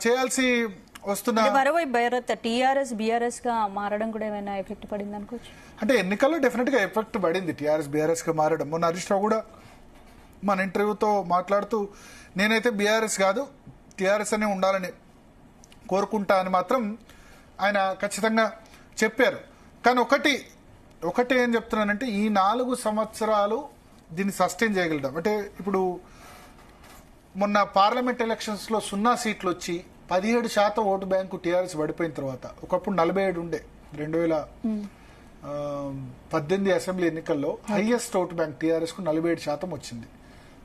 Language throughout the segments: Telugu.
చేయాల్సి వస్తున్న మరోవైపు టీఆర్ఎస్ బీఆర్ఎస్ గా మారడం కూడా ఏమైనా ఎఫెక్ట్ పడింది అనుకోవచ్చు. అంటే ఎన్నికల్లో డెఫినెట్ గా ఎఫెక్ట్ పడింది టీఆర్ఎస్ బీఆర్ఎస్ గా మారడం. మొన్న హరీష్ రావు కూడా మన ఇంటర్వ్యూతో మాట్లాడుతూ నేనైతే బీఆర్ఎస్ కాదు టీఆర్ఎస్ అనే ఉండాలని కోరుకుంటా అని మాత్రం ఆయన ఖచ్చితంగా చెప్పారు. కానీ ఒకటి ఏం చెప్తున్నానంటే ఈ 4 సంవత్సరాలు దీన్ని సస్టైన్ చేయగలుగుతాం. అంటే ఇప్పుడు మొన్న పార్లమెంట్ ఎలక్షన్స్ లో 0 సీట్లు వచ్చి 17% ఓటు బ్యాంకు టీఆర్ఎస్ పడిపోయిన తర్వాత, ఒకప్పుడు 47 ఉండే 2018 అసెంబ్లీ ఎన్నికల్లో హైయెస్ట్ ఓటు బ్యాంక్ టీఆర్ఎస్ కు 47% వచ్చింది.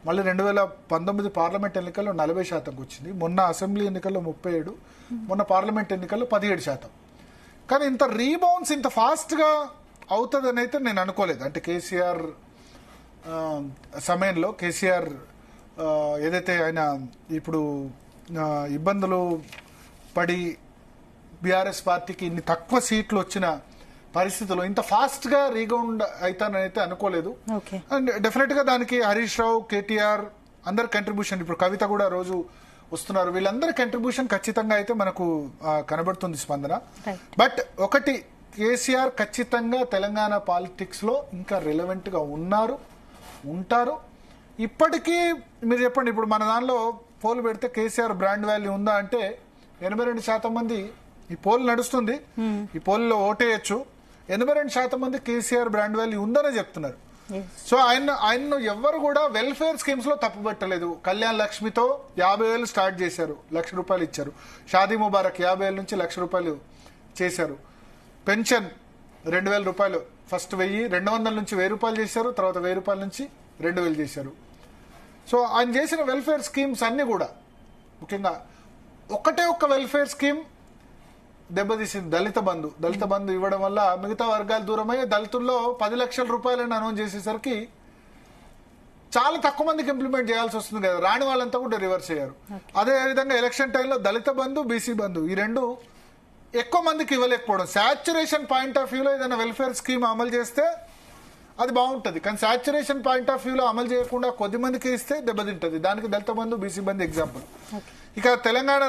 మళ్ళీ 2019 పార్లమెంట్ ఎన్నికల్లో 40%కు వచ్చింది. మొన్న అసెంబ్లీ ఎన్నికల్లో 37, మొన్న పార్లమెంట్ ఎన్నికల్లో 17%. కానీ ఇంత రీబౌన్స్ ఇంత ఫాస్ట్ గా అవుతుందని అయితే నేను అనుకోలేదు. అంటే కేసీఆర్ సమయంలో కేసీఆర్ ఏదైతే ఆయన ఇప్పుడు ఇబ్బందులు పడి బీఆర్ఎస్ పార్టీకి ఇన్ని తక్కువ సీట్లు వచ్చిన పరిస్థితుల్లో ఇంత ఫాస్ట్ గా రీగౌండ్ అవుతానని అయితే అనుకోలేదు. అండ్ డెఫినెట్ గా దానికి హరీష్ రావు, కేటీఆర్ అందరి కంట్రిబ్యూషన్, ఇప్పుడు కవిత కూడా రోజు వస్తున్నారు, వీళ్ళందరి కంట్రిబ్యూషన్ ఖచ్చితంగా అయితే మనకు కనబడుతుంది స్పందన. బట్ ఒకటి, కేసీఆర్ ఖచ్చితంగా తెలంగాణ పాలిటిక్స్ లో ఇంకా రిలవెంట్ గా ఉంటారు. ఇప్పటికీ మీరు చెప్పండి, ఇప్పుడు మన దానిలో పోల్ పెడితే కేసీఆర్ బ్రాండ్ వాల్యూ ఉందా అంటే 82% మంది, ఈ పోల్ నడుస్తుంది, ఈ పోల్లో ఓటేయచ్చు, 82% మంది కేసీఆర్ బ్రాండ్ వాల్యూ ఉందనే చెప్తున్నారు. సో ఆయన్ను ఎవ్వరు కూడా వెల్ఫేర్ స్కీమ్స్ లో తప్పుపట్టలేదు. కళ్యాణ్ లక్ష్మితో 50,000 స్టార్ట్ చేశారు, ₹1,00,000 ఇచ్చారు. షాదీ ముబారక్ 50,000 నుంచి ₹1,00,000 చేశారు. పెన్షన్ ₹2,000, ఫస్ట్ 1000, 200 నుంచి ₹1,000 చేశారు, తర్వాత ₹1,000 నుంచి 2,000 చేశారు. సో ఆయన చేసిన వెల్ఫేర్ స్కీమ్స్ అన్ని కూడా ముఖ్యంగా ఒక్క వెల్ఫేర్ స్కీమ్ దెబ్బతీసింది, దళిత బంధు ఇవ్వడం వల్ల మిగతా వర్గాలు దూరమయ్యి దళితుల్లో 10 లక్షల రూపాయలని అనౌన్స్ చేసేసరికి చాలా తక్కువ మందికి ఇంప్లిమెంట్ చేయాల్సి వస్తుంది కదా, రాని వాళ్ళంతా కూడా రివర్స్ అయ్యారు. అదే విధంగా ఎలక్షన్ టైంలో దళిత బంధు, బీసీ బంధు ఈ రెండు ఎక్కువ మందికి ఇవ్వలేకపోవడం. సాచ్యురేషన్ పాయింట్ ఆఫ్ వ్యూలో ఏదైనా వెల్ఫేర్ స్కీమ్ అమలు చేస్తే అది బాగుంటుంది, కానీ సాచ్యురేషన్ పాయింట్ ఆఫ్ వ్యూలో అమలు చేయకుండా కొద్ది మందికి ఇస్తే దెబ్బతింటది. దానికి దళిత బంధు, బీసీ బంధు ఎగ్జాంపుల్. ఇక తెలంగాణ